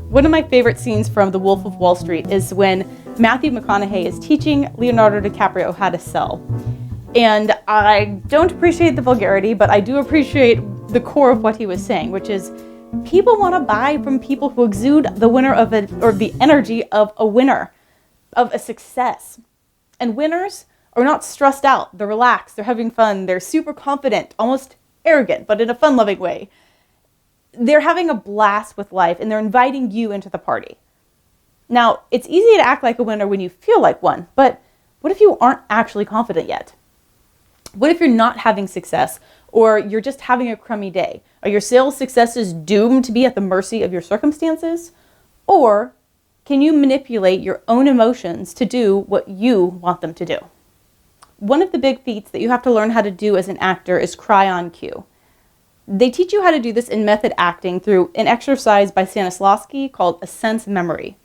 One of my favorite scenes from The Wolf of Wall Street is when Matthew McConaughey is teaching Leonardo DiCaprio how to sell. And I don't appreciate the vulgarity, but I do appreciate the core of what he was saying, which is people want to buy from people who exude the winner of it, or the energy of a winner, of a success. And winners are not stressed out. They're relaxed. They're having fun. They're super confident, almost arrogant, but in a fun-loving way. They're having a blast with life, and they're inviting you into the party. Now, it's easy to act like a winner when you feel like one, but what if you aren't actually confident yet? What if you're not having success, or you're just having a crummy day? Are your sales successes doomed to be at the mercy of your circumstances? Or can you manipulate your own emotions to do what you want them to do? One of the big feats that you have to learn how to do as an actor is cry on cue. They teach you how to do this in method acting through an exercise by Stanislavski called a sense memory.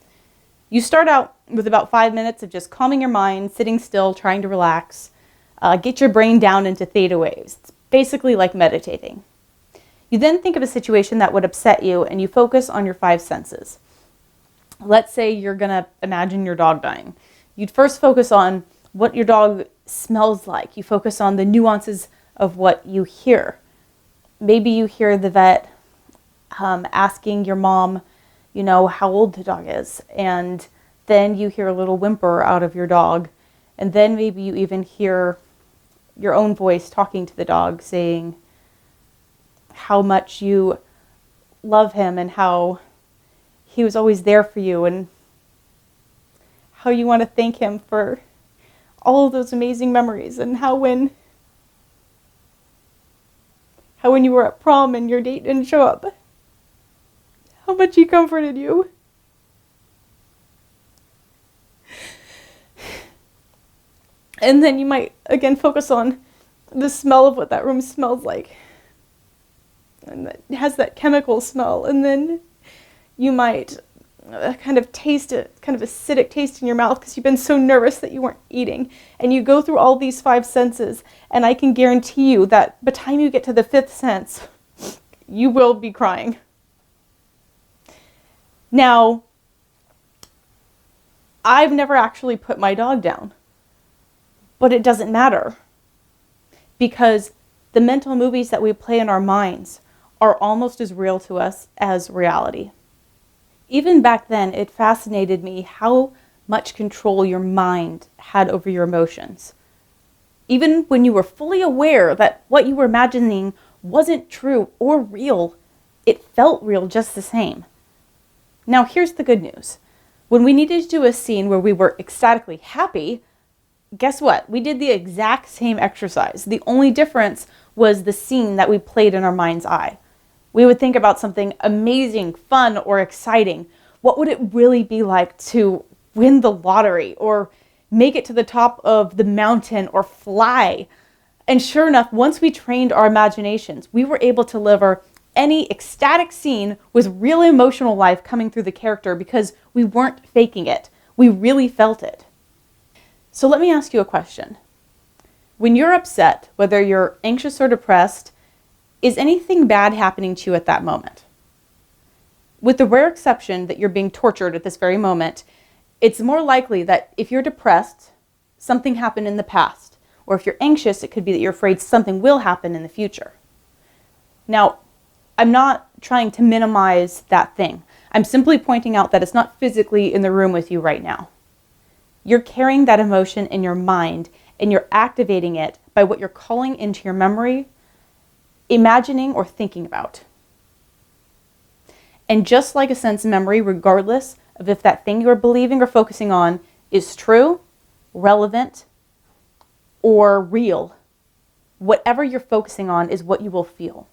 You start out with about 5 minutes of just calming your mind, sitting still, trying to relax, get your brain down into theta waves. It's basically like meditating. You then think of a situation that would upset you, and you focus on your 5 senses. Let's say you're going to imagine your dog dying. You'd first focus on what your dog smells like. You focus on the nuances of what you hear. Maybe you hear the vet asking your mom, how old the dog is. And then you hear a little whimper out of your dog. And then maybe you even hear your own voice talking to the dog, saying how much you love him and how he was always there for you and how you want to thank him for all of those amazing memories, and how when you were at prom and your date didn't show up, how much he comforted you. And then you might again focus on the smell of what that room smells like. And it has that chemical smell. And then you might kind of taste it, kind of acidic taste in your mouth because you've been so nervous that you weren't eating. And you go through all these 5 senses, and I can guarantee you that by the time you get to the 5th sense, you will be crying. Now, I've never actually put my dog down, but it doesn't matter, because the mental movies that we play in our minds are almost as real to us as reality. Even back then, it fascinated me how much control your mind had over your emotions. Even when you were fully aware that what you were imagining wasn't true or real, it felt real just the same. Now, here's the good news. When we needed to do a scene where we were ecstatically happy, guess what? We did the exact same exercise. The only difference was the scene that we played in our mind's eye. We would think about something amazing, fun, or exciting. What would it really be like to win the lottery, or make it to the top of the mountain, or fly? And sure enough, once we trained our imaginations, we were able to deliver any ecstatic scene with real emotional life coming through the character, because we weren't faking it. We really felt it. So let me ask you a question. When you're upset, whether you're anxious or depressed, is anything bad happening to you at that moment? With the rare exception that you're being tortured at this very moment, it's more likely that if you're depressed, something happened in the past. Or if you're anxious, it could be that you're afraid something will happen in the future. Now, I'm not trying to minimize that thing. I'm simply pointing out that it's not physically in the room with you right now. You're carrying that emotion in your mind, and you're activating it by what you're calling into your memory, imagining, or thinking about. And just like a sense memory, regardless of if that thing you're believing or focusing on is true, relevant, or real, whatever you're focusing on is what you will feel.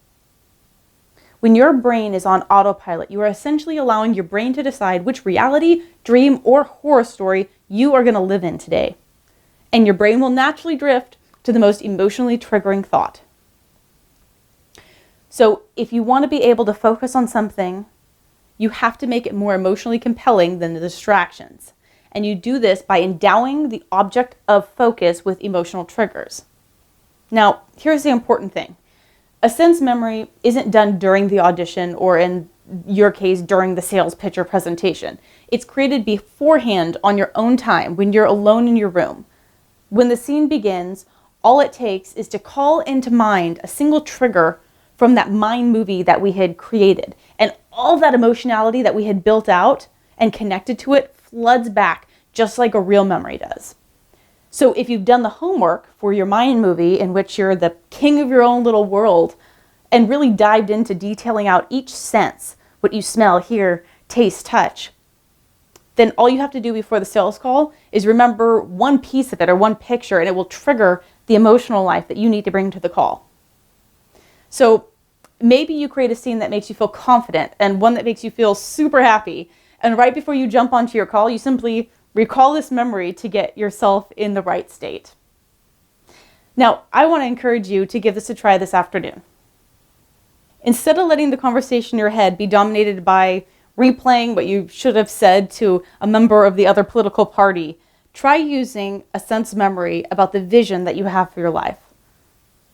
When your brain is on autopilot, you are essentially allowing your brain to decide which reality, dream, or horror story you are going to live in today. And your brain will naturally drift to the most emotionally triggering thought. So if you want to be able to focus on something, you have to make it more emotionally compelling than the distractions. And you do this by endowing the object of focus with emotional triggers. Now, here's the important thing. A sense memory isn't done during the audition or in your case during the sales pitch or presentation. It's created beforehand on your own time when you're alone in your room. When the scene begins, all it takes is to call into mind a single trigger from that mind movie that we had created. And all that emotionality that we had built out and connected to it floods back just like a real memory does. So if you've done the homework for your mind movie in which you're the king of your own little world and really dived into detailing out each sense, what you smell, hear, taste, touch, then all you have to do before the sales call is remember one piece of it or one picture, and it will trigger the emotional life that you need to bring to the call. So maybe you create a scene that makes you feel confident and one that makes you feel super happy. And right before you jump onto your call, you simply recall this memory to get yourself in the right state. Now, I want to encourage you to give this a try this afternoon. Instead of letting the conversation in your head be dominated by replaying what you should have said to a member of the other political party, try using a sense memory about the vision that you have for your life.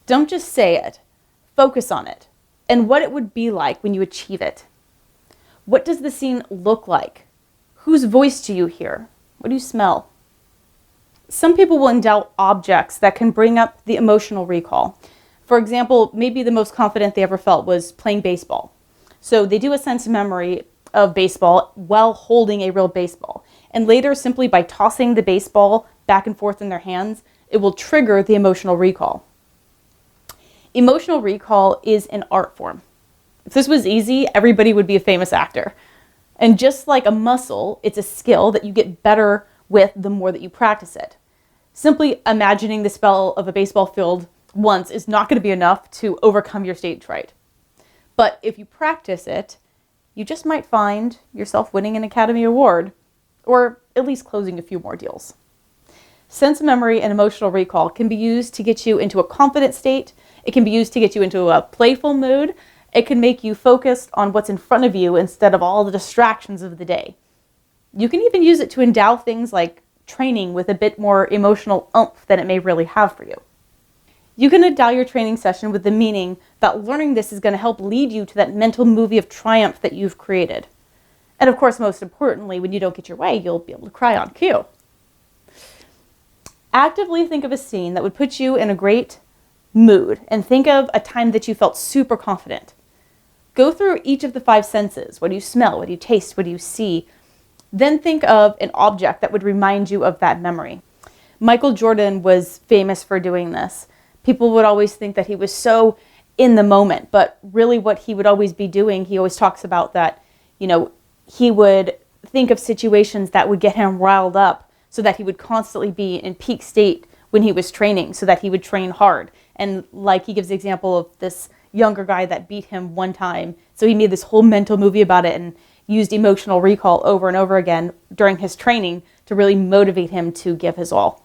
Don't just say it, focus on it and what it would be like when you achieve it. What does the scene look like? Whose voice do you hear? What do you smell? Some people will endow objects that can bring up the emotional recall. For example, maybe the most confident they ever felt was playing baseball. So they do a sense memory of baseball while holding a real baseball. And later, simply by tossing the baseball back and forth in their hands, it will trigger the emotional recall. Emotional recall is an art form. If this was easy, everybody would be a famous actor. And just like a muscle, it's a skill that you get better with the more that you practice it. Simply imagining the spell of a baseball field once is not going to be enough to overcome your stage fright. But if you practice it, you just might find yourself winning an Academy Award, or at least closing a few more deals. Sense memory and emotional recall can be used to get you into a confident state. It can be used to get you into a playful mood. It can make you focused on what's in front of you instead of all the distractions of the day. You can even use it to endow things like training with a bit more emotional oomph than it may really have for you. You can endow your training session with the meaning that learning this is going to help lead you to that mental movie of triumph that you've created. And of course, most importantly, when you don't get your way, you'll be able to cry on cue. Actively think of a scene that would put you in a great mood and think of a time that you felt super confident. Go through each of the 5 senses. What do you smell? What do you taste? What do you see? Then think of an object that would remind you of that memory. Michael Jordan was famous for doing this. People would always think that he was so in the moment, but really what he would always be doing, he always talks about that, he would think of situations that would get him riled up so that he would constantly be in peak state when he was training, so that he would train hard. And like he gives the example of this younger guy that beat him one time. So he made this whole mental movie about it and used emotional recall over and over again during his training to really motivate him to give his all.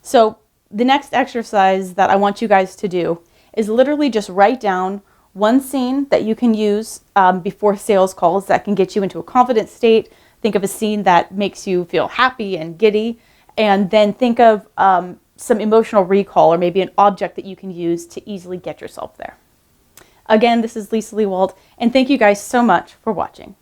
So the next exercise that I want you guys to do is literally just write down one scene that you can use before sales calls that can get you into a confident state. Think of a scene that makes you feel happy and giddy, and then think of some emotional recall or maybe an object that you can use to easily get yourself there. Again, this is Lisa Lee Walt, and thank you guys so much for watching.